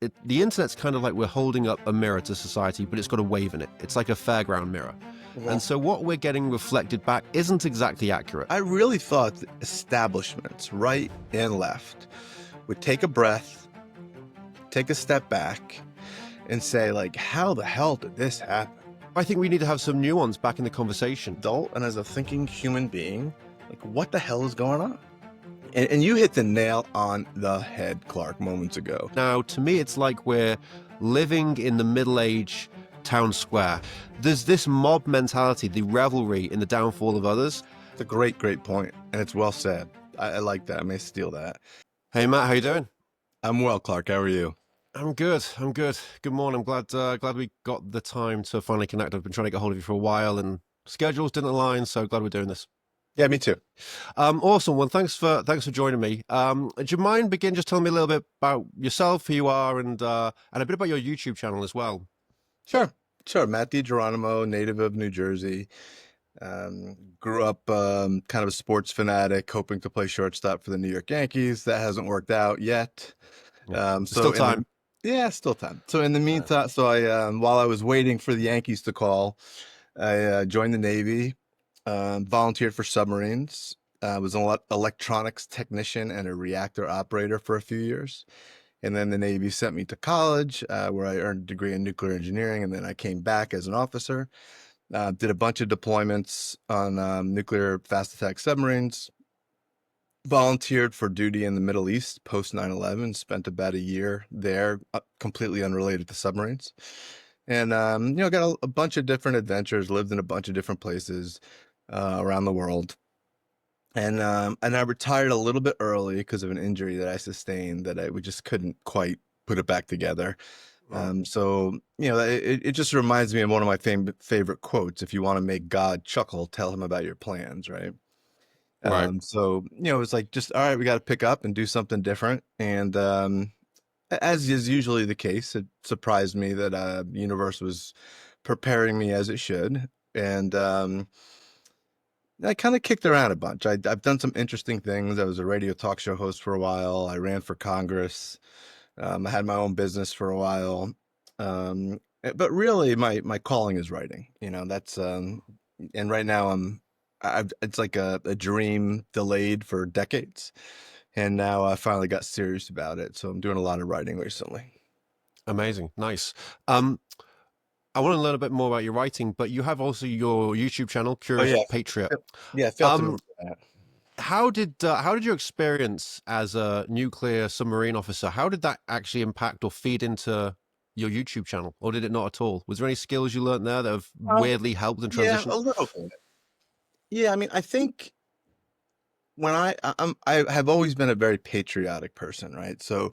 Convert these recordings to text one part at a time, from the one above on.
the internet's kind of like we're holding up a mirror to society, but it's got a wave in it. It's like a fairground mirror. Well, And so what we're getting reflected back isn't exactly accurate. I really thought that establishments, right and left, would take a breath, take a step back, and say, like, how the hell did this happen? I think we need to have some nuance back in the conversation. Adult and as a thinking human being, like, what the hell is going on? And you hit the nail on the head, Clark, moments ago. Now, to me, it's like we're living in the Middle Age town square. There's this mob mentality, the revelry in the downfall of others. It's a great, great point, and it's well said. I like that. I may steal that. Hey, Matt, how you doing? I'm well, Clark. How are you? I'm good. Good morning. I'm glad we got the time to finally connect. I've been trying to get hold of you for a while, and schedules didn't align, so glad we're doing this. Yeah, me too. Awesome. Well, thanks for joining me. Do you mind just telling me a little bit about yourself, who you are, and a bit about your YouTube channel as well? Sure. Matt DiGeronimo, native of New Jersey. Grew up kind of a sports fanatic, hoping to play shortstop for the New York Yankees. That hasn't worked out yet. Still time. Still time. So in the meantime, while I was waiting for the Yankees to call, I joined the Navy, volunteered for submarines, was an electronics technician and a reactor operator for a few years. And then the Navy sent me to college, where I earned a degree in nuclear engineering. And then I came back as an officer, did a bunch of deployments on nuclear fast attack submarines, volunteered for duty in the Middle East post 9/11, spent about a year there, completely unrelated to submarines. And, got a bunch of different adventures, lived in a bunch of different places around the world. And I retired a little bit early because of an injury that I sustained that we just couldn't quite put it back together. So, it just reminds me of one of my favorite quotes. If you want to make God chuckle, tell him about your plans, right? Right. So, it was like, just, all right, we got to pick up and do something different. And as is usually the case, it surprised me that the universe was preparing me as it should. And I kind of kicked around a bunch. I've done some interesting things. I was a radio talk show host for a while. I ran for Congress. I had my own business for a while. But really, my calling is writing. That's and right now it's like a dream delayed for decades, and now I finally got serious about it. So I'm doing a lot of writing recently. Amazing. Nice. I want to learn a bit more about your writing, but you have also your YouTube channel, Curious Patriot. Yeah, failed to mention that. How did your experience as a nuclear submarine officer, how did that actually impact or feed into your YouTube channel, or did it not at all? Was there any skills you learned there that have weirdly helped in transition? Yeah, a little bit. Yeah, I mean, I think when I have always been a very patriotic person, right? So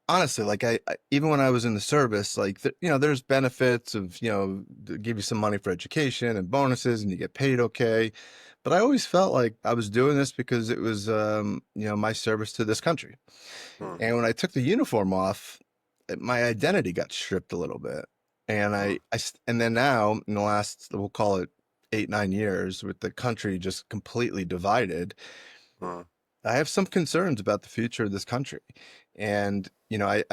honestly, like I even when I was in the service, like there's benefits of they give you some money for education and bonuses, and you get paid okay. But I always felt like I was doing this because it was my service to this country. And when I took the uniform off, my identity got stripped a little bit. And and then now in the last, we'll call it 8-9 years, with the country just completely divided, I have some concerns about the future of this country. And, I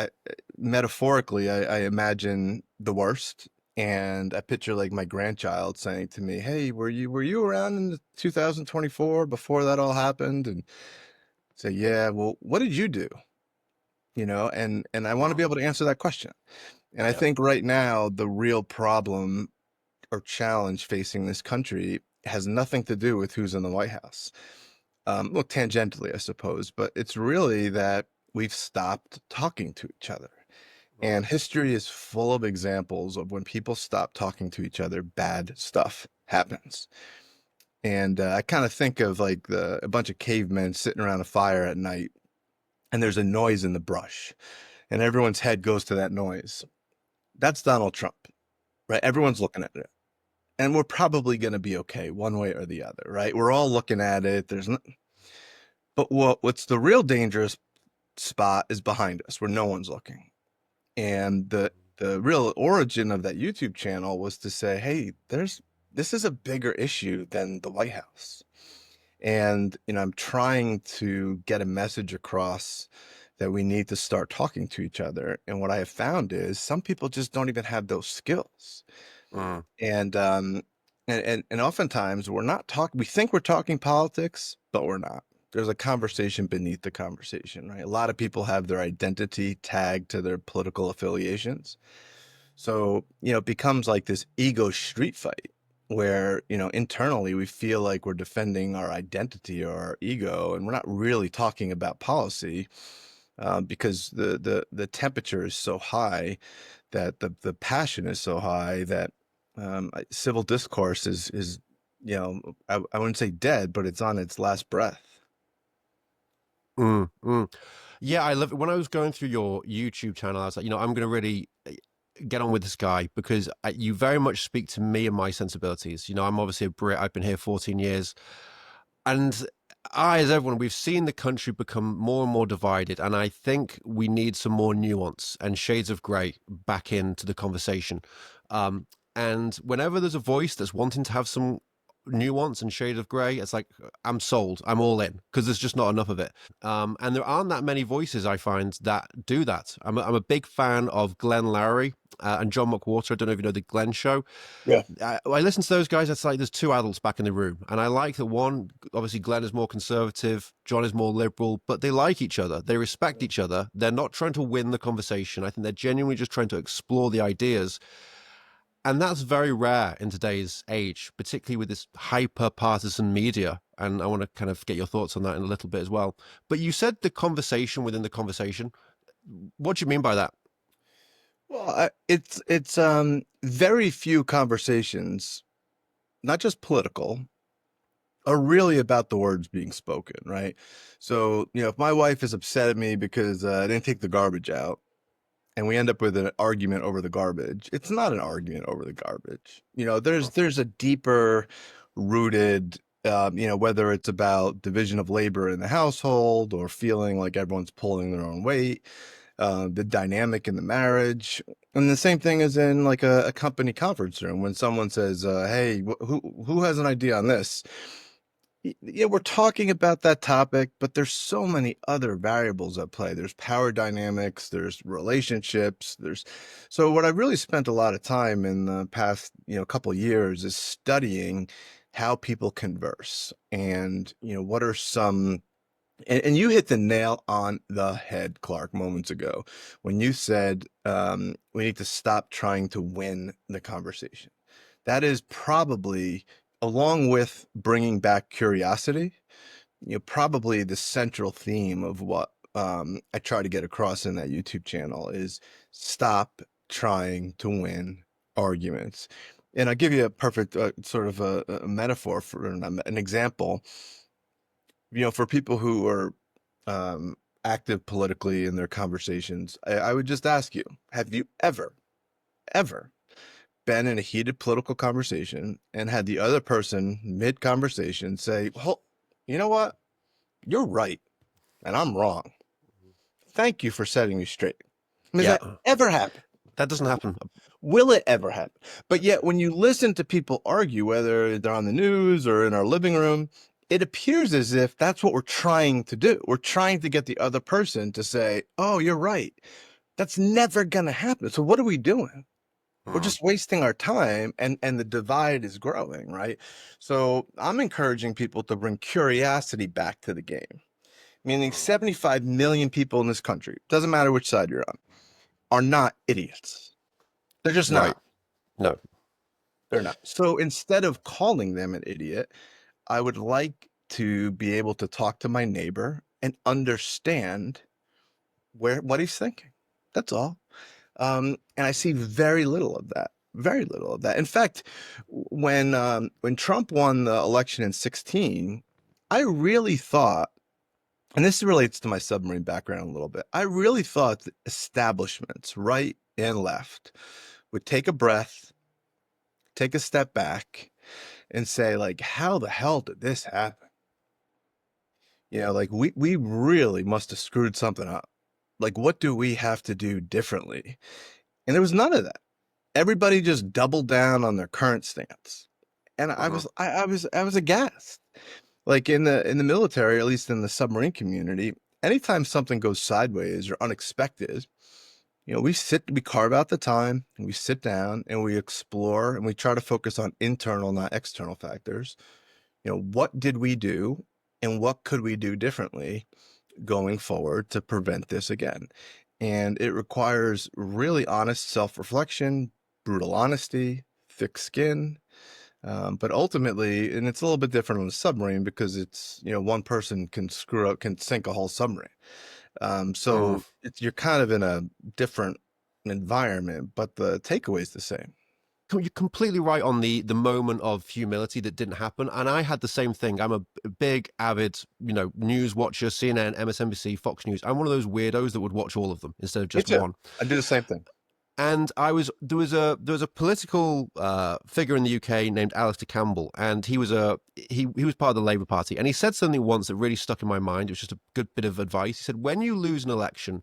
metaphorically, I imagine the worst. And I picture like my grandchild saying to me, hey, were you around in 2024 before that all happened? And say, yeah, well, what did you do? And I want to be able to answer that question. And I think right now, the real problem or challenge facing this country has nothing to do with who's in the White House. Well, tangentially, I suppose, but it's really that we've stopped talking to each other. And history is full of examples of when people stop talking to each other, bad stuff happens. And I kind of think of like a bunch of cavemen sitting around a fire at night, and there's a noise in the brush, and everyone's head goes to that noise. That's Donald Trump, right? Everyone's looking at it. And we're probably going to be okay one way or the other, right? We're all looking at it. But what's the real dangerous spot is behind us, where no one's looking. And the real origin of that YouTube channel was to say, hey, this is a bigger issue than the White House. And, I'm trying to get a message across that we need to start talking to each other. And what I have found is some people just don't even have those skills. Mm. And and oftentimes we're not talking, we think we're talking politics, but we're not. There's a conversation beneath the conversation, right? A lot of people have their identity tagged to their political affiliations. So, it becomes like this ego street fight where, internally we feel like we're defending our identity or our ego, and we're not really talking about policy, because the temperature is so high, that the passion is so high, that civil discourse is I wouldn't say dead, but it's on its last breath. Mm, mm. Yeah, I love it. When I was going through your YouTube channel, I was like, I'm going to really get on with this guy because you very much speak to me and my sensibilities. I'm obviously a Brit. I've been here 14 years. And as everyone, we've seen the country become more and more divided. And I think we need some more nuance and shades of grey back into the conversation. And whenever there's a voice that's wanting to have some nuance and shade of grey, it's like, I'm sold. I'm all in because there's just not enough of it. And there aren't that many voices, I find, that do that. I'm a big fan of Glenn Lowry and John McWhorter. I don't know if you know the Glenn Show. Yeah. I listen to those guys. It's like there's two adults back in the room, and I like that one. Obviously, Glenn is more conservative, John is more liberal, but they like each other. They respect each other. They're not trying to win the conversation. I think they're genuinely just trying to explore the ideas, and that's very rare in today's age, particularly with this hyper-partisan media. And I want to kind of get your thoughts on that in a little bit as well. But you said the conversation within the conversation. What do you mean by that? Well, it's very few conversations, not just political, are really about the words being spoken, right? So, if my wife is upset at me because I didn't take the garbage out, and we end up with an argument over the garbage, it's not an argument over the garbage. There's a deeper rooted, whether it's about division of labor in the household or feeling like everyone's pulling their own weight, the dynamic in the marriage. And the same thing is in like a company conference room when someone says, hey, who has an idea on this? Yeah, we're talking about that topic, but there's so many other variables at play. There's power dynamics, there's relationships, so what I've really spent a lot of time in the past, couple of years is studying how people converse, and, what are some, and you hit the nail on the head, Clark, moments ago, when you said, we need to stop trying to win the conversation. That is probably, along with bringing back curiosity, probably the central theme of what I try to get across in that YouTube channel is stop trying to win arguments. And I'll give you a perfect sort of a metaphor for an example. For people who are active politically in their conversations, I would just ask you, have you ever been in a heated political conversation and had the other person mid-conversation say, well, you know what? You're right, and I'm wrong. Thank you for setting me straight. Does Yeah, that ever happen? that doesn't happen. Will it ever happen? But yet, when you listen to people argue, whether they're on the news or in our living room, it appears as if that's what we're trying to do. We're trying to get the other person to say, oh, you're right. That's never going to happen. So what are we doing? We're Mm, just wasting our time, and the divide is growing, right? So I'm encouraging people to bring curiosity back to the game, meaning mm. 75 million people in this country, doesn't matter which side you're on, are not idiots. They're just Right. not. No. They're not. So instead of calling them an idiot, I would like to be able to talk to my neighbor and understand what he's thinking. That's all. And I see very little of that. Very little of that. In fact, when Trump won the election in 2016, I really thought, and this relates to my submarine background a little bit, I really thought that establishments, right and left, would take a breath, take a step back, and say, like, how the hell did this happen? Like we really must have screwed something up. Like, what do we have to do differently? And there was none of that. Everybody just doubled down on their current stance. And Mhm. I was aghast. Like in the military, at least in the submarine community, anytime something goes sideways or unexpected, we carve out the time and we sit down and we explore and we try to focus on internal, not external factors. What did we do and what could we do differently going forward to prevent this again? And it requires really honest self-reflection, brutal honesty, thick skin. But ultimately, and it's a little bit different on a submarine because it's, one person can screw up, can sink a whole submarine. Mm. So you're kind of in a different environment, but the takeaway is the same. You're completely right on the moment of humility that didn't happen, and I had the same thing. I'm a big avid news watcher, CNN, MSNBC, Fox News. I'm one of those weirdos that would watch all of them instead of Me just too. one. I do the same thing. And there was a political figure in the UK named Alistair Campbell, and he was part of the Labour Party, and he said something once that really stuck in my mind. It was just a good bit of advice. He said, when you lose an election,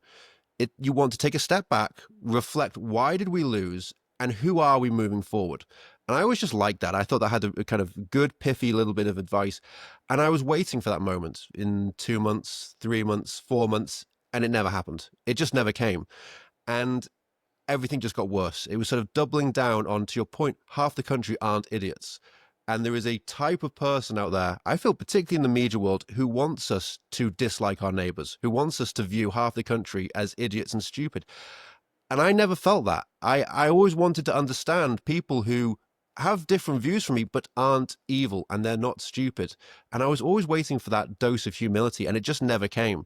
you want to take a step back, reflect, why did we lose, and who are we moving forward? And I always just liked that. I thought that had a kind of good, piffy little bit of advice. And I was waiting for that moment in 2 months, 3 months, 4 months, and it never happened. It just never came. And everything just got worse. It was sort of doubling down on, to your point, half the country aren't idiots. And there is a type of person out there, I feel particularly in the media world, who wants us to dislike our neighbors, who wants us to view half the country as idiots and stupid. And I never felt that. I always wanted to understand people who have different views from me, but aren't evil and they're not stupid. And I was always waiting for that dose of humility, and it just never came.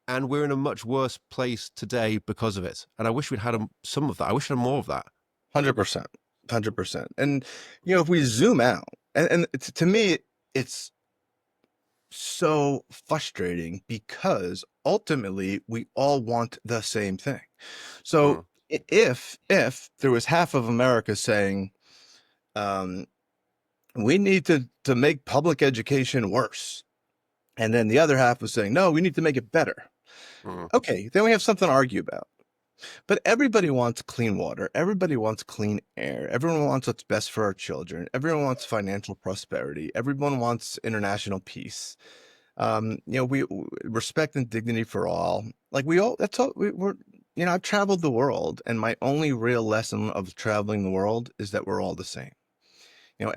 And we're in a much worse place today because of it. And I wish we'd had some of that. I wish we had more of that. 100%. 100%. And, if we zoom out, and to me, it's so frustrating because ultimately we all want the same thing. So Mm, if there was half of America saying, um, we need to make public education worse, and then the other half was saying, no, we need to make it better. mm, Okay, then we have something to argue about. But everybody wants clean water. Everybody wants clean air. Everyone wants what's best for our children. Everyone wants financial prosperity. Everyone wants international peace. We respect and dignity for all. Like we all, that's all we're. I've traveled the world, and my only real lesson of traveling the world is that we're all the same.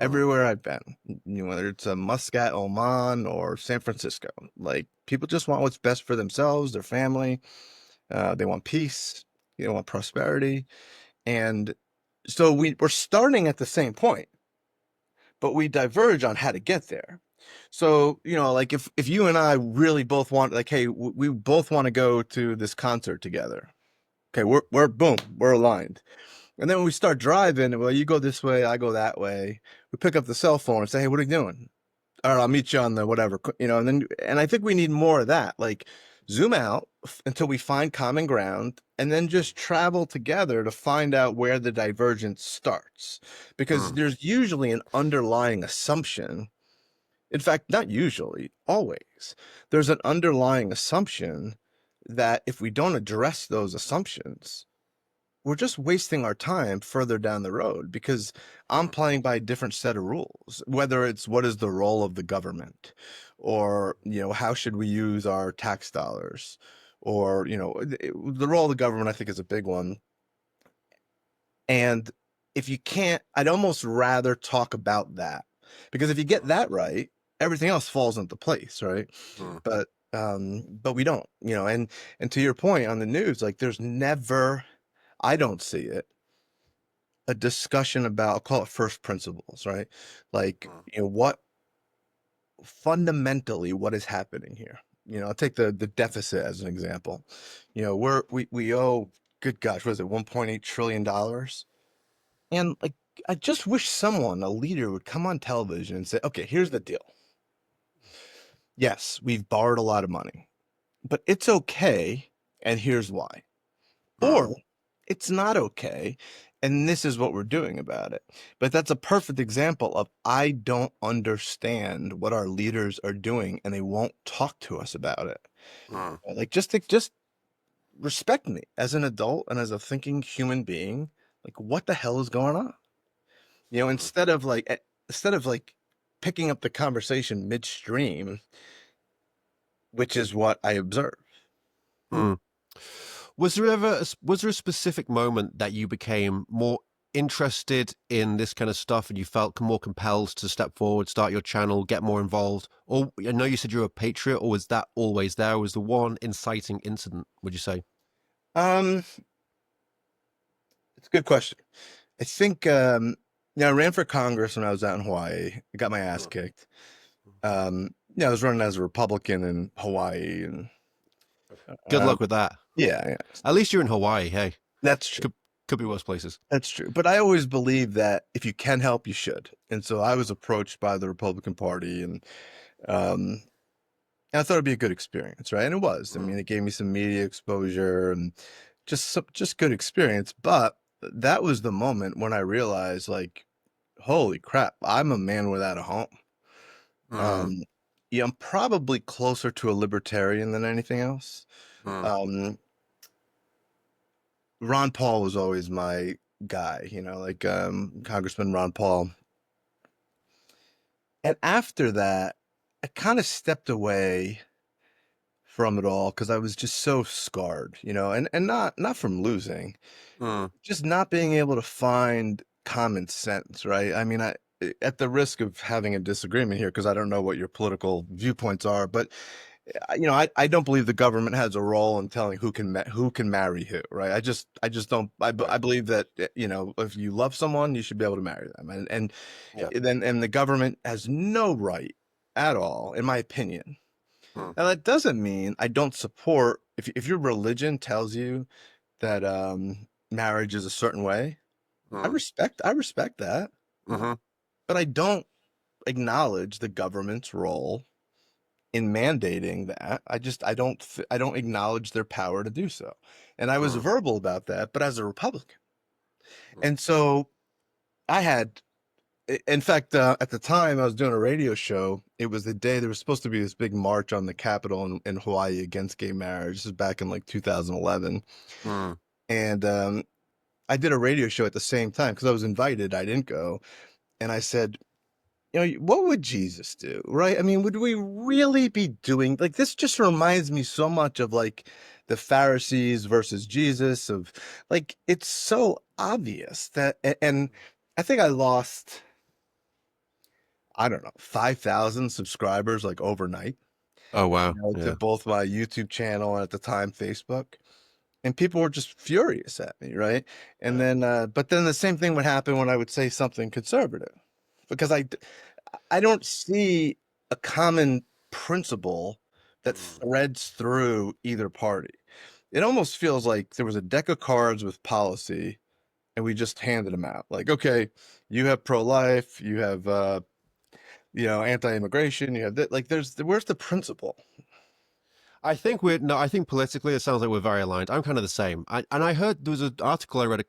mm, Everywhere I've been, whether it's Muscat, Oman, or San Francisco, like people just want what's best for themselves, their family. They want peace. They want prosperity, and so we're starting at the same point, but we diverge on how to get there. So, like if you and I really both want, like, hey, we both want to go to this concert together. Okay, we're boom, we're aligned. And then when we start driving, well, you go this way, I go that way. We pick up the cell phone and say, hey, what are you doing? All right, I'll meet you on the whatever, and I think we need more of that. Like zoom out until we find common ground and then just travel together to find out where the divergence starts. Because mm, there's usually an underlying assumption. In fact, not usually, always. There's an underlying assumption that if we don't address those assumptions, we're just wasting our time further down the road because I'm mm, playing by a different set of rules, whether it's what is the role of the government or, how should we use our tax dollars or, the role of the government, I think is a big one. And if you can't, I'd almost rather talk about that because if you get that right, everything else falls into place, right? mm, But we don't, and to your point on the news, like there's never, I don't see it, a discussion about, I'll call it first principles, right? Like, mm, what fundamentally what is happening here? I'll take the deficit as an example. We owe, good gosh, what is it, $1.8 trillion? And like I just wish someone, a leader, would come on television and say, okay, here's the deal. Yes, we've borrowed a lot of money, but it's okay, and here's why. mm, Or it's not okay, and this is what we're doing about it. But that's a perfect example of I don't understand what our leaders are doing, and they won't talk to us about it. mm, Like just respect me as an adult and as a thinking human being. Like what the hell is going on? mm, Instead of like picking up the conversation midstream, which is what I observe. Mm. Was there a specific moment that you became more interested in this kind of stuff and you felt more compelled to step forward, start your channel, get more involved? Or I know you said you're a patriot, or was that always there? Was the one inciting incident, would you say? Um, it's a good question. I think I ran for Congress when I was out in Hawaii. I got my ass kicked. I was running as a Republican in Hawaii, and Good um, luck with that. yeah, At least you're in Hawaii. Hey, that's true. could could be worse places. That's true. But I always believe that if you can help, you should. And so I was approached by the Republican Party, um, and I thought it'd be a good experience, right? And it was. I Mm, mean, it gave me some media exposure and just good experience. But that was the moment when I realized, like, holy crap, I'm a man without a home. mm, Um, yeah, I'm probably closer to a libertarian than anything else. mm. Um, Ron Paul was always my guy, like Congressman Ron Paul. And after that, I kind of stepped away from it all because I was just so scarred, and not from losing, Mm. just not being able to find common sense, right? I mean, at the risk of having a disagreement here, because I don't know what your political viewpoints are, but I don't believe the government has a role in telling who can marry who, right? I just don't. I Right. believe that if you love someone, you should be able to marry them, and Yeah. then the government has no right at all, in my opinion. Mm, Now that doesn't mean I don't support if your religion tells you that marriage is a certain way. mm, I respect that, mhm, but I don't acknowledge the government's role in mandating that. I don't acknowledge their power to do so. And I was mm, verbal about that, but as a Republican. mm. And so I had in fact, at the time I was doing a radio show, it was the day there was supposed to be this big march on the Capitol in Hawaii against gay marriage. This is back in like 2011. Mm. And I did a radio show at the same time because I was invited. I didn't go. And I said, what would Jesus do? Right. I mean, would we really be doing like this? Just reminds me so much of like the Pharisees versus Jesus, of like, it's so obvious that, and I think I lost, I don't know, 5,000 subscribers like overnight, Oh wow. to Yeah. both my YouTube channel and at the time Facebook. And people were just furious at me, right? And Yeah. then, but then the same thing would happen when I would say something conservative, because I don't see a common principle that Mm. threads through either party. It almost feels like there was a deck of cards with policy and we just handed them out. Like, okay, you have pro-life, you have anti-immigration, you have that. Like, where's the principle? I think we're no. I think politically, it sounds like we're very aligned. I'm kind of the same. And I heard there was an article I read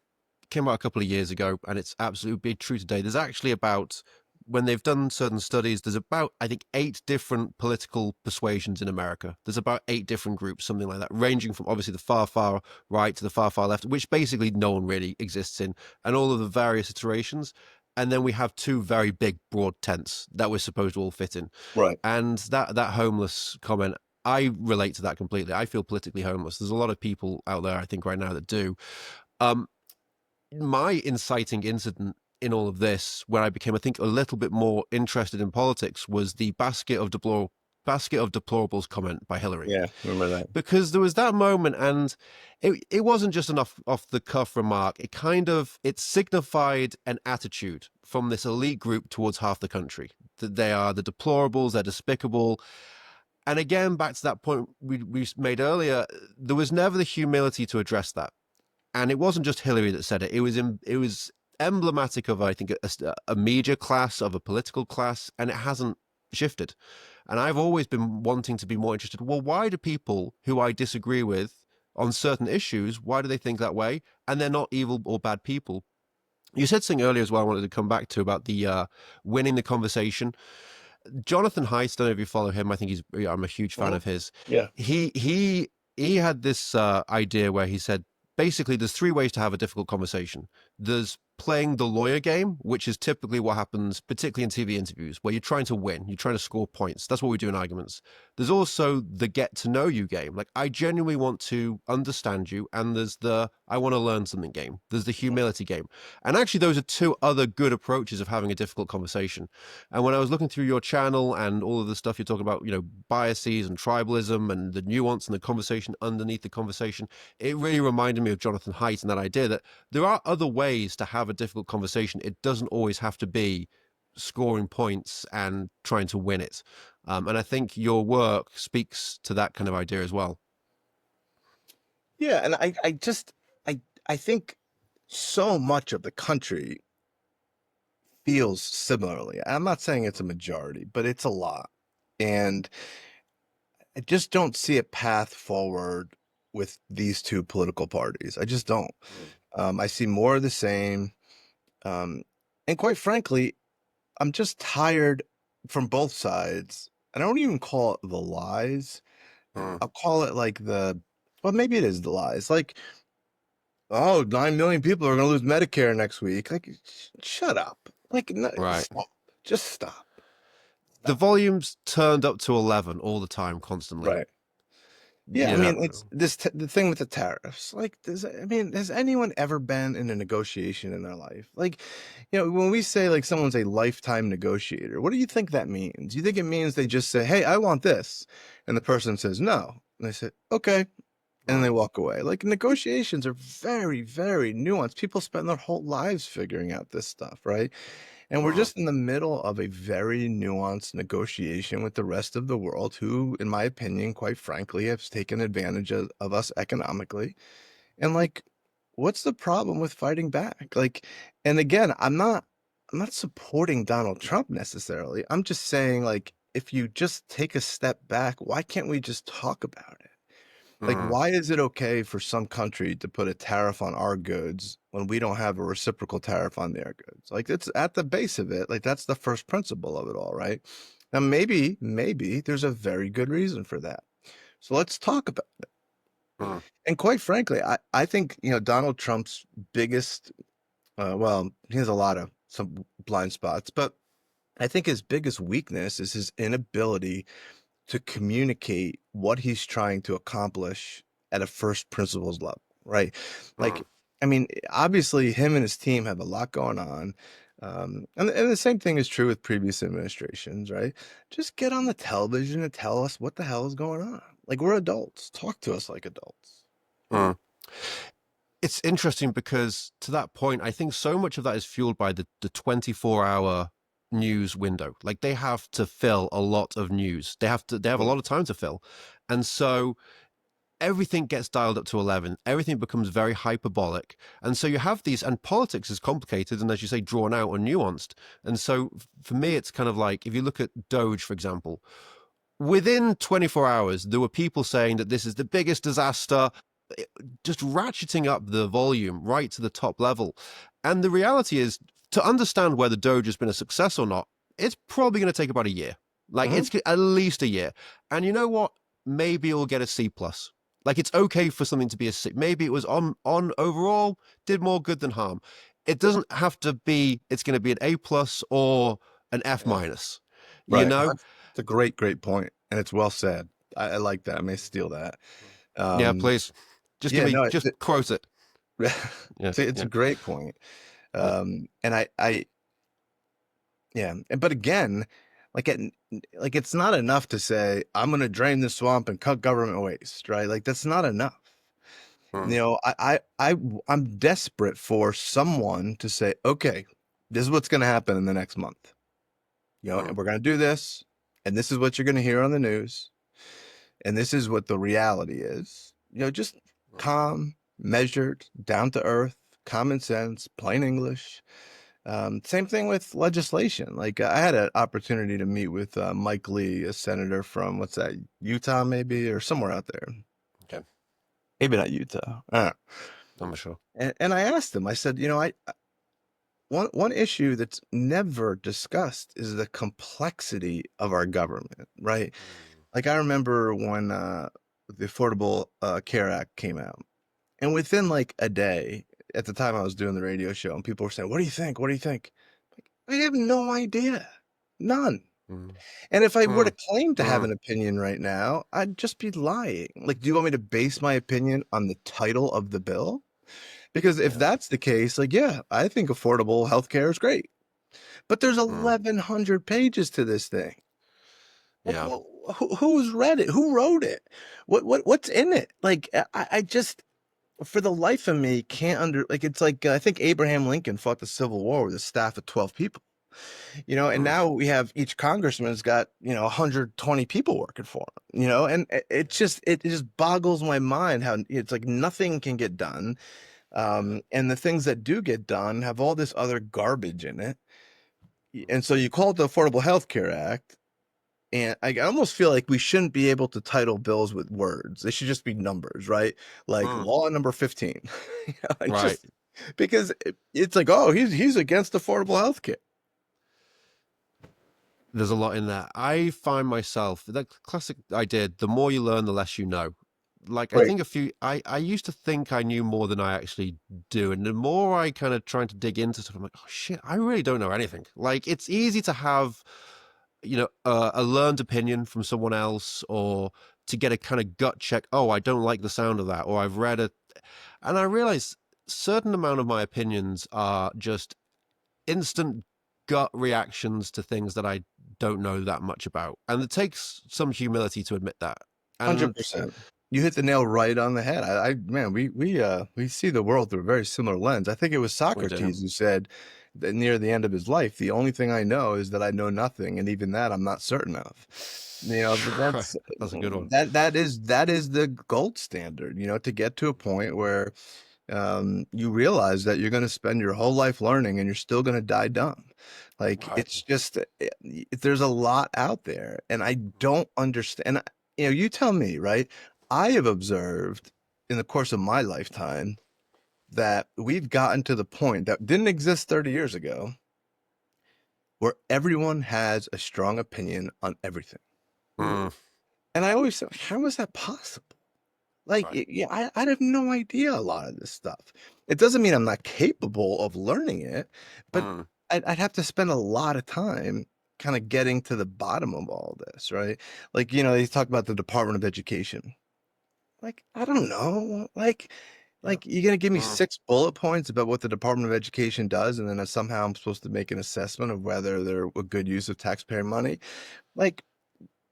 came out a couple of years ago, and it's absolutely true today. There's actually about when they've done certain studies. There's about I think 8 different political persuasions in America. There's about 8 different groups, something like that, ranging from obviously the far right to the far left, which basically no one really exists in, and all of the various iterations. And then we have 2 very big broad tents that we're supposed to all fit in. Right. And that homeless comment, I relate to that completely. I feel politically homeless. There's a lot of people out there, I think, right now that do. Um, my inciting incident in all of this, where I became, I think, a little bit more interested in politics, was the basket of deplorables comment by Hillary, Yeah, remember that. because there was that moment, and it wasn't just an off the cuff remark. It signified an attitude from this elite group towards half the country, that they are the deplorables, they're despicable. And again, back to that point we made earlier, there was never the humility to address that. And it wasn't just Hillary that said it. It was emblematic of, I think, a media class, of a political class, and it hasn't shifted. And I've always been wanting to be more interested. Well, why do people who I disagree with on certain issues, why do they think that way? And they're not evil or bad people. You said something earlier as well I wanted to come back to about the winning the conversation. Jonathan Haidt, don't know if you follow him. I think I'm a huge fan Mhm. of his. Yeah. He had this idea where he said basically there's 3 ways to have a difficult conversation. There's playing the lawyer game, which is typically what happens, particularly in TV interviews, where you're trying to win, you're trying to score points. That's what we do in arguments. There's also the get to know you game. Like, I genuinely want to understand you, and there's the I want to learn something game. There's the humility game. And actually, those are two other good approaches of having a difficult conversation. And when I was looking through your channel and all of the stuff you're talking about, biases and tribalism and the nuance and the conversation underneath the conversation, it really reminded me of Jonathan Haidt and that idea that there are other ways to have a difficult conversation. It doesn't always have to be scoring points and trying to win it. And I think your work speaks to that kind of idea as well. Yeah, and I think so much of the country feels similarly. I'm not saying it's a majority, but it's a lot. And I just don't see a path forward with these two political parties. I just don't. I see more of the same. And quite frankly, I'm just tired from both sides. And I don't even call it the lies. I'll call it like well, maybe it is the lies. Like, oh, 9 million people are going to lose Medicare next week. Like, shut up. Like, no, Right. stop. Just stop. The volume's turned up to 11 all the time, constantly. Right. Yeah, I mean, it's the thing with the tariffs. Like, has anyone ever been in a negotiation in their life? Like, when we say like someone's a lifetime negotiator, what do you think that means? You think it means they just say, "Hey, I want this," and the person says no, and they say, "Okay," and they walk away. Like, negotiations are very, very nuanced. People spend their whole lives figuring out this stuff, right? And we're just in the middle of a very nuanced negotiation with the rest of the world who, in my opinion, quite frankly, have taken advantage of us economically. And like, what's the problem with fighting back? Like, and again, I'm not supporting Donald Trump necessarily. I'm just saying, like, if you just take a step back, why can't we just talk about it? Like, why is it okay for some country to put a tariff on our goods when we don't have a reciprocal tariff on their goods? Like, it's at the base of it. Like, that's the first principle of it all, right? Now, maybe there's a very good reason for that. So let's talk about it. And quite frankly, I think, Donald Trump's biggest, well, he has some blind spots, but I think his biggest weakness is his inability to communicate what he's trying to accomplish at a first principles level, right? Like, I mean, obviously, him and his team have a lot going on. And the same thing is true with previous administrations, right? Just get on the television and tell us what the hell is going on. Like, we're adults. Talk to us like adults. It's interesting because to that point, I think so much of that is fueled by the 24-hour news window. Like, they have to fill a lot of news. They have a lot of time to fill. And so everything gets dialed up to 11. Everything becomes very hyperbolic. And so you have these, and politics is complicated and, as you say, drawn out and nuanced. And so for me, it's kind of like, if you look at Doge, for example, within 24 hours, there were people saying that this is the biggest disaster, just ratcheting up the volume right to the top level. And the reality is, to understand whether Doge has been a success or not, it's probably going to take about a year. Like, it's at least a year. And you know what? Maybe it'll get a C plus. Like, it's okay for something to be a C. Maybe it was on overall, did more good than harm. It doesn't have to be, it's going to be an A plus or an F minus. Right. It's a great point. And it's well said. I like that. I may steal that. Yeah, please. Just give me, just quote it. It's a great point. And but again, like it's not enough to say, I'm going to drain the swamp and cut government waste, right? Like, that's not enough. I'm desperate for someone to say, okay, this is what's going to happen in the next month. And we're going to do this, and this is what you're going to hear on the news, and this is what the reality is. Just calm, measured, down to earth, common sense, plain English. Same thing with legislation. Like, I had an opportunity to meet with Mike Lee, a senator from, what's that, Utah maybe, or somewhere out there. Okay. Maybe not Utah. I'm not sure. And I asked him, I said, one issue that's never discussed is the complexity of our government, right? Like, I remember when the Affordable Care Act came out, and within like a day, at the time I was doing the radio show, and people were saying, "What do you think? What do you think?" Like, I have no idea, none. Mm, And if I were to mm, claim to have mm, an opinion right now, I'd just be lying. Like, do you want me to base my opinion on the title of the bill? Because if yeah. that's the case, like, yeah, I think affordable healthcare is great. But there's Mm, 1,100 pages to this thing. Like, yeah. who's read it? Who wrote it? What's in it? Like, I just, for the life of me, can't like, it's like, I think Abraham Lincoln fought the Civil War with a staff of 12 people, and Mm, now we have each congressman's got, 120 people working for him, and it just boggles my mind how it's like nothing can get done. yeah. And the things that do get done have all this other garbage in it. And so you call it the Affordable Health Care Act. And I almost feel like we shouldn't be able to title bills with words. They should just be numbers, right? Like Mm, law number 15. And right. just because it's like, oh, he's against affordable health care. There's a lot in there. I find myself that classic idea, the more you learn, the less you know. Like I Right. think I used to think I knew more than I actually do. And the more I kind of trying to dig into stuff, I'm like, oh shit, I really don't know anything. Like it's easy to have, a learned opinion from someone else or to get a kind of gut check. Oh, I don't like the sound of that. Or I've read it. And I realize certain amount of my opinions are just instant gut reactions to things that I don't know that much about. And it takes some humility to admit that. And 100%. You hit the nail right on the head. Man, we see the world through a very similar lens. I think it was we do. Socrates who said that near the end of his life, the only thing I know is that I know nothing, and even that I'm not certain of. Right. That's That's a good one. that is the gold standard, to get to a point where you realize that you're going to spend your whole life learning and you're still going to die dumb. Like Right. it's just there's a lot out there, and I don't understand. You tell me, right? I have observed in the course of my lifetime that we've gotten to the point that didn't exist 30 years ago, where everyone has a strong opinion on everything. Mm, And I always say, how is that possible? Like, right. yeah, I'd have no idea a lot of this stuff. It doesn't mean I'm not capable of learning it, but Mm, I'd have to spend a lot of time kind of getting to the bottom of all this, right? Like, they talk about the Department of Education. Like, I don't know. yeah. You're gonna give me Mm, 6 bullet points about what the Department of Education does, and then somehow I'm supposed to make an assessment of whether they're a good use of taxpayer money. Like,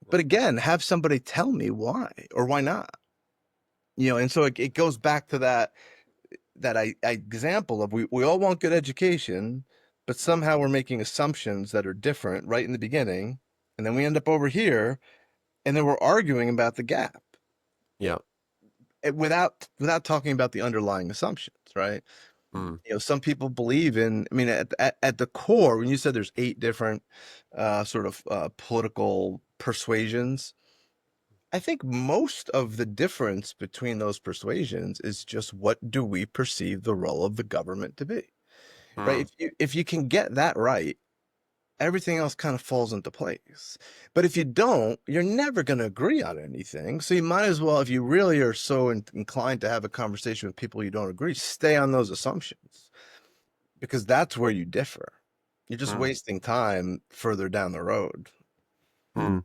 yeah. but again, have somebody tell me why or why not. And so it goes back to that example of we all want good education, but Mm, somehow we're making assumptions that are different right in the beginning, and then we end up over here, and then we're arguing about the gap yeah. without talking about the underlying assumptions, right? Mm, Some people believe in. I mean, at the core, when you said there's 8 different sort of political persuasions, I think most of the difference between those persuasions is just what do we perceive the role of the government to be, right? mm, If you can get that right, everything else kind of falls into place. But if you don't, you're never going to agree on anything. So you might as well, if you really are so inclined to have a conversation with people you don't agree, stay on those assumptions because that's where you differ. You're just mm, wasting time further down the road. mm.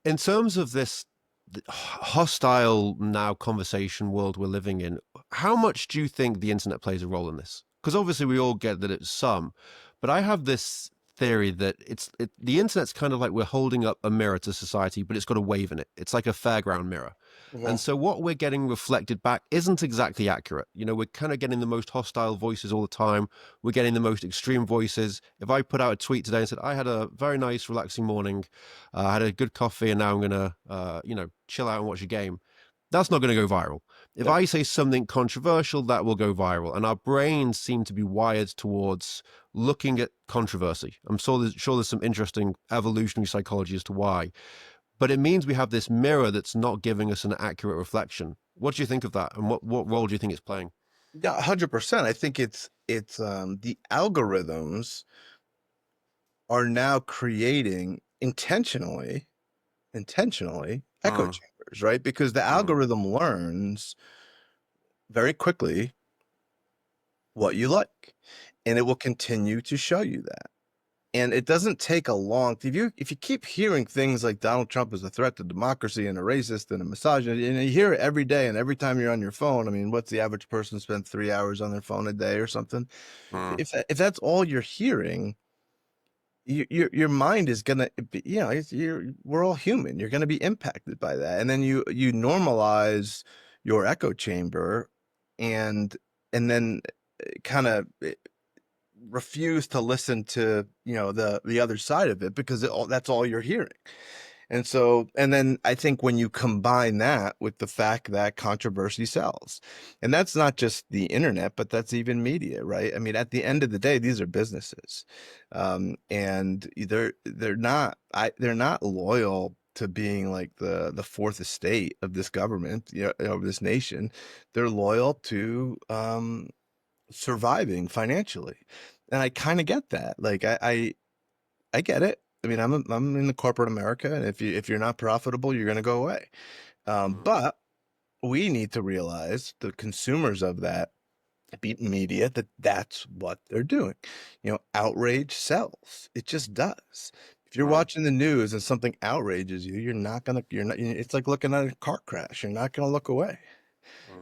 In terms of this hostile now conversation world we're living in, how much do you think the internet plays a role in this? Because obviously we all get that it's some, but I have this theory that the internet's kind of like we're holding up a mirror to society, but it's got a wave in it. It's like a fairground mirror. And Mhm. so what we're getting reflected back isn't exactly accurate. We're kind of getting the most hostile voices all the time. We're getting the most extreme voices. If I put out a tweet today and said, I had a very nice, relaxing morning, I had a good coffee, and now I'm going to, chill out and watch a game, that's not going to go viral. If No. I say something controversial, that will go viral. And our brains seem to be wired towards looking at controversy. I'm sure there's some interesting evolutionary psychology as to why. But it means we have this mirror that's not giving us an accurate reflection. What do you think of that? And what role do you think it's playing? Yeah, 100%. I think it's the algorithms are now creating intentionally echo Mm, chambers, right? Because the mm, algorithm learns very quickly what you like, and it will continue to show you that. And it doesn't take a long if you keep hearing things like Donald Trump is a threat to democracy and a racist and a misogynist, and you hear it every day and every time you're on your phone. I mean, what's the average person spend 3 hours on their phone a day or something? Mm, If that's all you're hearing, your mind is gonna be, we're all human. You're gonna be impacted by that, and then you normalize your echo chamber, and then kind of refuse to listen to the other side of it because that's all you're hearing. And then I think when you combine that with the fact that controversy sells, and that's not just the internet, but that's even media, right? I mean, at the end of the day, these are businesses, and they're not loyal to being like the fourth estate of this government, of this nation. They're loyal to surviving financially, and I kind of get that. Like I get it. I mean, I'm in the corporate America, and if you're not profitable, you're going to go away. mm, But we need to realize, the consumers of that media, that that's what they're doing. Outrage sells. It just does. If you're mm, watching the news and something outrages you, you're not. It's like looking at a car crash. You're not gonna look away.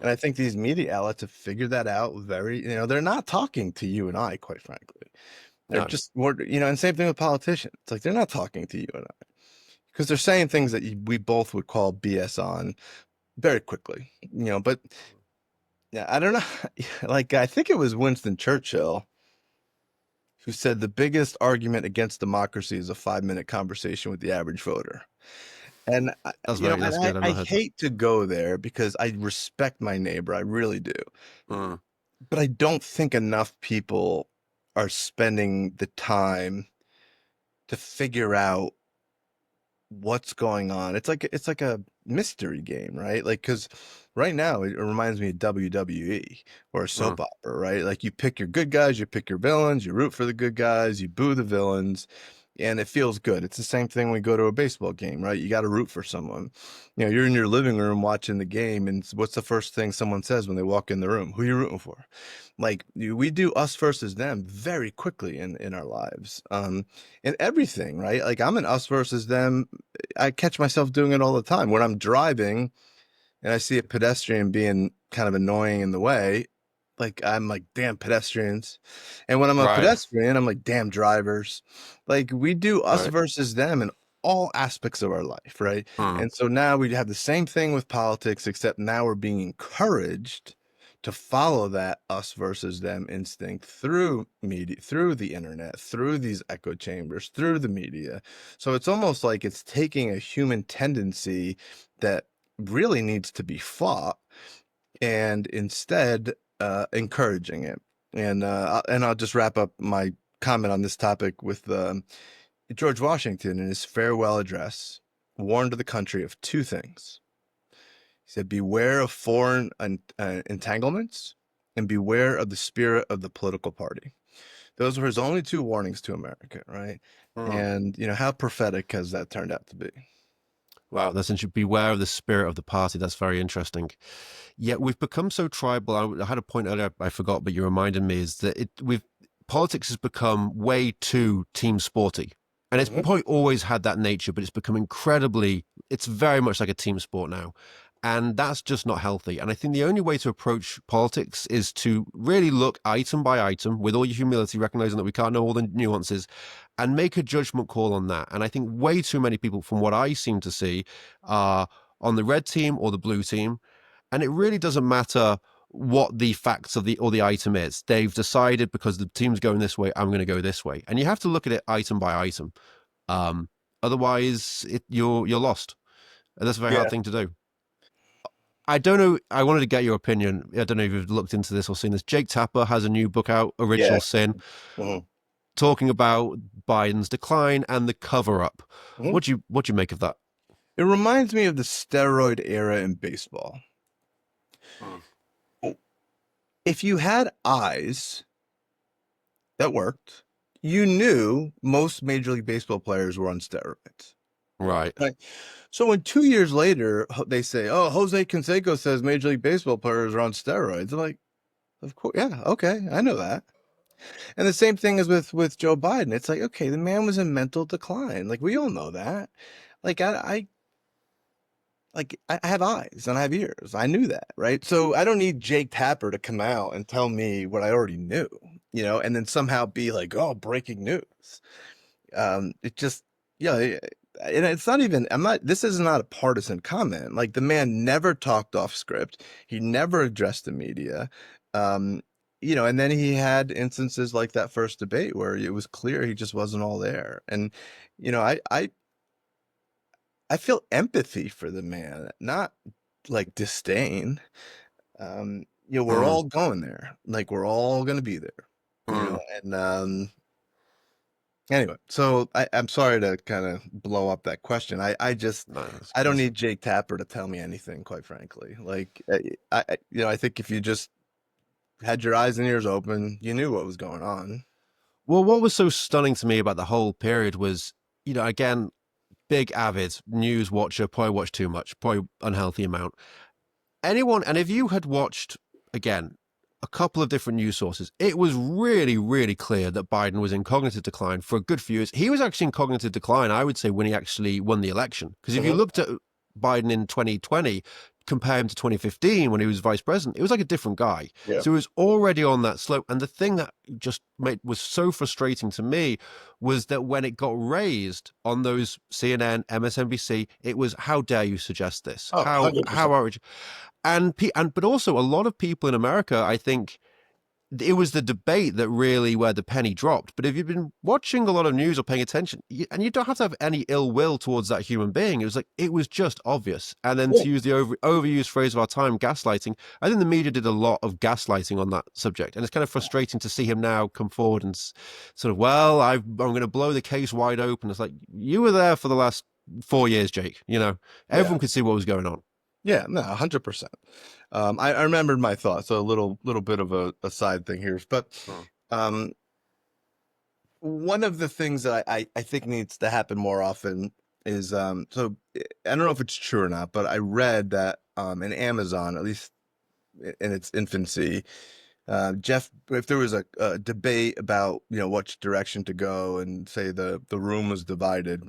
And mm. I think these media outlets have figured that out very. They're not talking to you and I, quite frankly. They're No, just more, and same thing with politicians. It's like they're not talking to you and I, because they're saying things that we both would call BS on very quickly. But yeah, I don't know. Like, I think it was Winston Churchill who said the biggest argument against democracy is a 5-minute conversation with the average voter. And that's good. I've I not heard that. hate to go there because I respect my neighbor, I really do. Mm, But I don't think enough people are spending the time to figure out what's going on. It's like a mystery game, right? Like, because right now it reminds me of WWE or a mm. soap opera, right? Like, you pick your good guys, you pick your villains, you root for the good guys, you boo the villains, and it feels good. It's the same thing when we go to a baseball game, right? You got to root for someone. You're in your living room watching the game, and what's the first thing someone says when they walk in the room? Who are you rooting for? Like, we do us versus them very quickly in our lives, in everything, right? Like, I'm an us versus them. I catch myself doing it all the time when I'm driving and I see a pedestrian being kind of annoying in the way. Like, I'm like, damn pedestrians. And when I'm a Right, pedestrian, I'm like, damn drivers. Like, we do us right. versus them in all aspects of our life, right? Mm, And so now we have the same thing with politics, except now we're being encouraged to follow that us versus them instinct through media, through the internet, through these echo chambers, through the media. So it's almost like it's taking a human tendency that really needs to be fought, and instead encouraging it. And I'll just wrap up my comment on this topic with George Washington, in his farewell address, warned the country of two things. He said, beware of foreign entanglements, and beware of the spirit of the political party. Those were his only two warnings to America, right? mm. And how prophetic has that turned out to be? Wow, that's interesting. Beware of the spirit of the party. That's very interesting. Yeah, we've become so tribal. I had a point earlier I forgot, but you reminded me is that we've politics has become way too team sporty, and it's Mhm. probably always had that nature, but it's become incredibly. It's very much like a team sport now, and that's just not healthy. And I think the only way to approach politics is to really look item by item with all your humility, recognizing that we can't know all the nuances, and make a judgment call on that. And I think way too many people, from what I seem to see, are on the red team or the blue team, and it really doesn't matter what the facts of the or the item is. They've decided because the team's going this way, I'm going to go this way, and you have to look at it item by item. Um, Otherwise, you're lost, and that's a very hard Yeah. thing to do. I don't know. I wanted to get your opinion. I don't know if you've looked into this or seen this. Jake Tapper has a new book out, Yeah. Original Sin, Mhm. talking about Biden's decline and the cover up. Mhm. What do you make of that? It reminds me of the steroid era in baseball. Mm. If you had eyes that worked, you knew most Major League Baseball players were on steroids. Right. Right. So when 2 years later they say, "Oh, Jose Canseco says Major League Baseball players are on steroids," I'm like, of course. Yeah, okay, I know that. And the same thing is with Joe Biden. It's like, okay, the man was in mental decline. Like we all know that. Like I have eyes and I have ears. I knew that, right? So I don't need Jake Tapper to come out and tell me what I already knew, and then somehow be like, oh, breaking news. It just, yeah, and it's not even, this is not a partisan comment. Like the man never talked off script. He never addressed the media. Um, and then he had instances like that first debate where it was clear he just wasn't all there. And, I feel empathy for the man, not like disdain. We're Mm, all going there. Like we're all going to be there, mm. and anyway, so I'm sorry to kind of blow up that question. No, that's I don't good. need Jake Tapper to tell me anything, quite frankly. Like I think if you just had your eyes and ears open, you knew what was going on. Well, what was so stunning to me about the whole period was, again, big avid news watcher, probably watched too much, probably unhealthy amount. Anyone, and if you had watched, again, a couple of different news sources, it was really, really clear that Biden was in cognitive decline for a good few years. He was actually in cognitive decline, I would say, when he actually won the election. Because if you Hmm. looked at Biden in 2020, compare him to 2015 when he was vice president, it was like a different guy. Yeah. So he was already on that slope. And the thing that just was so frustrating to me was that when it got raised on those CNN, MSNBC, it was, how dare you suggest this? Oh, How 100%. outrageous. But also a lot of people in America, I think it was the debate that really where the penny dropped. But if you've been watching a lot of news or paying attention, and you don't have to have any ill will towards that human being, it was like it was just obvious. And then Yeah. to use the overused phrase of our time, gaslighting. I think the media did a lot of gaslighting on that subject, and it's kind of frustrating to see him now come forward and sort of, well, I'm going to blow the case wide open. It's like you were there for the last 4 years, Jake. Yeah. Everyone could see what was going on. Yeah, no, 100%. I remembered my thoughts, so a little bit of a side thing here, but Mm. um, one of the things that I think needs to happen more often is so I don't know if it's true or not, but I read that in Amazon, at least in its infancy, if there was a debate about which direction to go, and say the room was divided,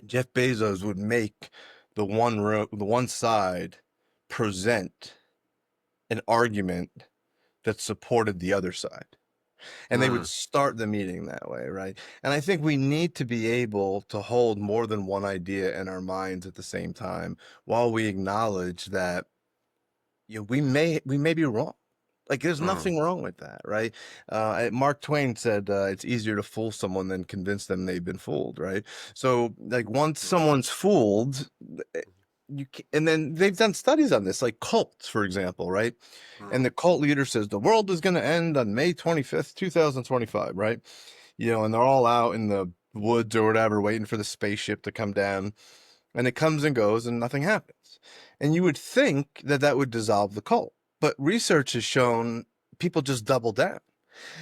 Jeff Bezos would make the one side present an argument that supported the other side. And they would Mm. start the meeting that way, right? And I think we need to be able to hold more than one idea in our minds at the same time, while we acknowledge that we may be wrong. Like there's Mm. nothing wrong with that, right? Mark Twain said it's easier to fool someone than convince them they've been fooled, right? So like once someone's fooled, eh, and then they've done studies on this, like cults, for example, right? And Mm. the cult leader says the world is going to end on May 25th, 2025, right? And they're all out in the woods or whatever, waiting for the spaceship to come down, and it comes and goes and nothing happens. And you would think that that would dissolve the cult, but research has shown people just double down.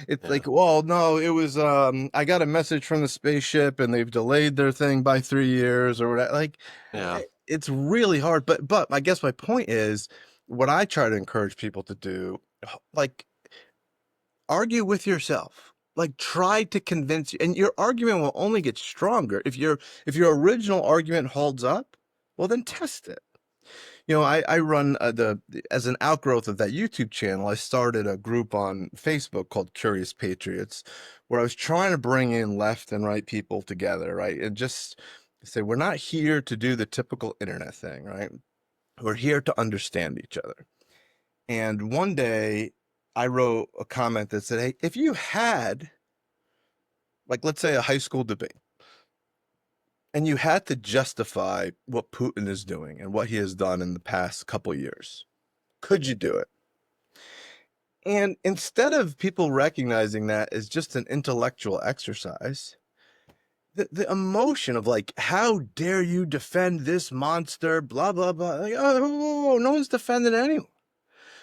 It's Yeah. like, well, no, it was I got a message from the spaceship and they've delayed their thing by 3 years or whatever. Like Yeah. it's really hard. But I guess my point is, what I try to encourage people to do, like, argue with yourself. Like try to convince you, and your argument will only get stronger if your original argument holds up. Well, then test it. I run as an outgrowth of that YouTube channel. I started a group on Facebook called Curious Patriots, where I was trying to bring in left and right people together, right, and just say we're not here to do the typical internet thing, right? We're here to understand each other. And one day, I wrote a comment that said, "Hey, if you had, like, let's say, a high school debate, and you had to justify what Putin is doing and what he has done in the past couple years, could you do it?" And instead of people recognizing that as just an intellectual exercise, the emotion of like, how dare you defend this monster, blah, blah, blah. Like, oh, no one's defending anyone.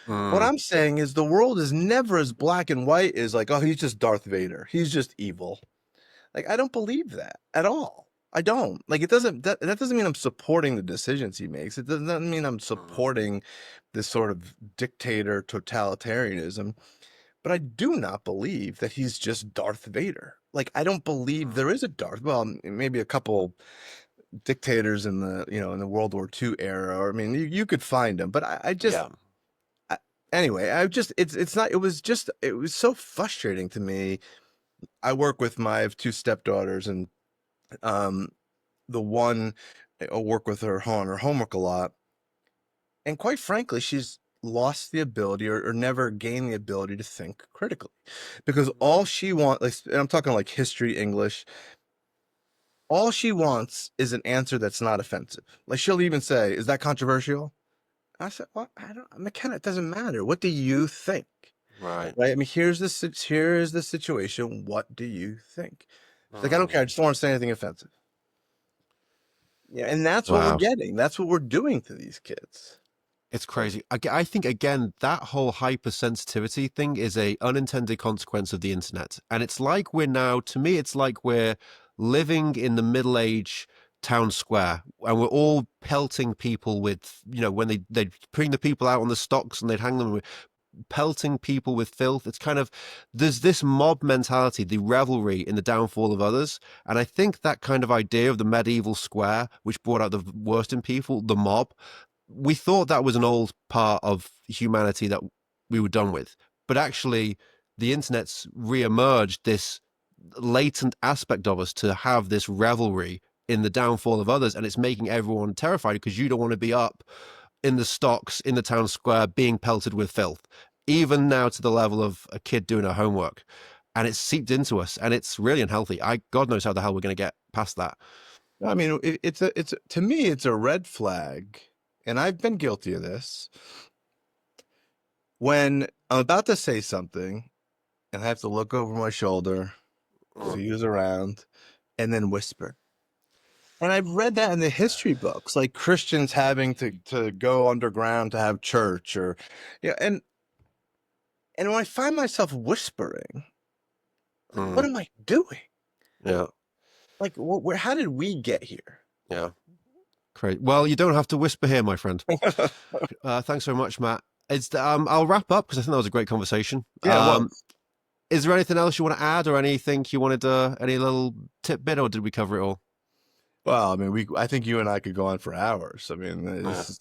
What Mm. I'm saying is the world is never as black and white as like, oh, he's just Darth Vader. He's just evil. Like, I don't believe that at all. I don't. Like, it doesn't, that doesn't mean I'm supporting the decisions he makes. It doesn't mean I'm supporting this sort of dictator totalitarianism. But I do not believe that he's just Darth Vader. Like, I don't believe there is a Darth. Well, maybe a couple dictators in the, in the World War II era, or I mean, you could find them, but I just, Yeah. anyway, it's not, it was so frustrating to me. I have two stepdaughters, and um, the one, I work with her on her homework a lot. And quite frankly, she's lost the ability, or never gained the ability to think critically, because all she wants, like, and I'm talking like history, English, all she wants is an answer that's not offensive. Like, she'll even say, "Is that controversial?" I said, "Well, I don't, McKenna, it doesn't matter. What do you think?" Right. Right? I mean, here is the situation. What do you think? She's like, "I don't care. I just don't want to say anything offensive." Yeah, and that's what we're Wow. getting. That's what we're doing to these kids. It's crazy. I think, again, that whole hypersensitivity thing is a unintended consequence of the internet. And it's like we're now, to me, it's like we're living in the middle age town square, and we're all pelting people with, when they'd bring the people out on the stocks and they'd hang them, pelting people with filth. It's kind of, there's this mob mentality, the revelry in the downfall of others. And I think that kind of idea of the medieval square, which brought out the worst in people, the mob, we thought that was an old part of humanity that we were done with. But actually, the internet's re-emerged this latent aspect of us to have this revelry in the downfall of others. And it's making everyone terrified, because you don't want to be up in the stocks in the town square being pelted with filth, even now to the level of a kid doing her homework. And it's seeped into us, and it's really unhealthy. God knows how the hell we're going to get past that. I mean, to me, it's a red flag, and I've been guilty of this. When I'm about to say something, and I have to look over my shoulder, see who's around, and then whisper. And I've read that in the history books, like Christians having to go underground to have church, or and when I find myself whispering, what am I doing? Yeah. Like, how did we get here? Yeah. Great. Well, you don't have to whisper here, my friend. Thanks so much, Matt. I'll wrap up, because I think that was a great conversation. Yeah, well, Is there anything else you want to add, or anything you wanted any little tidbit, or did we cover it all? well, I mean, I think you and I could go on for hours. I mean, this is,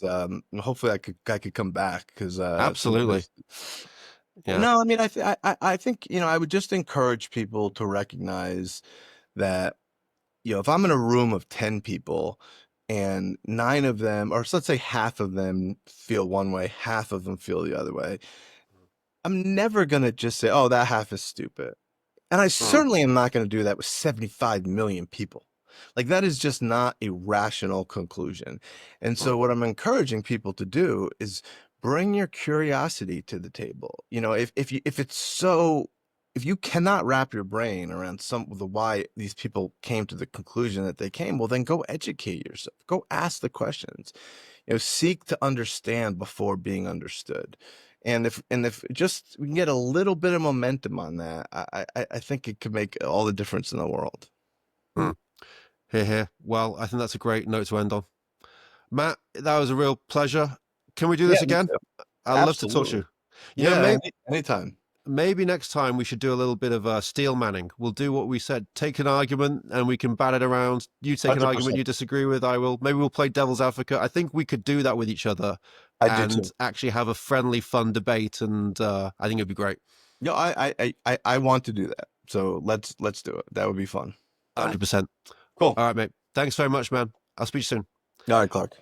hopefully I could come back, because Absolutely. Yeah. no, I mean, I think, I would just encourage people to recognize that, if I'm in a room of 10 people, and 9 of them, or let's say half of them feel one way, half of them feel the other way, I'm never going to just say, "Oh, that half is stupid." And I certainly am not going to do that with 75 million people. Like, that is just not a rational conclusion. And so what I'm encouraging people to do is bring your curiosity to the table. If you cannot wrap your brain around the why these people came to the conclusion that they came, well, then go educate yourself. Go ask the questions. Seek to understand before being understood. And if just we can get a little bit of momentum on that, I think it could make all the difference in the world. Here, here. Well, I think that's a great note to end on. Matt, that was a real pleasure. Can we do Yeah, this me again? too. I'd love to talk to Absolutely. you. Yeah, Maybe, anytime. maybe next time we should do a little bit of steel manning. We'll do what we said. Take an argument and we can bat it around. You take an argument 100%. you disagree with, I will. Maybe we'll play devil's advocate. I think we could do that with each other I do and too. actually have a friendly, fun debate. And I think it'd be great. No, I want to do that. So let's do it. That would be fun. 100%. Cool. All right, mate. Thanks very much, man. I'll speak to you soon. All right, Clark.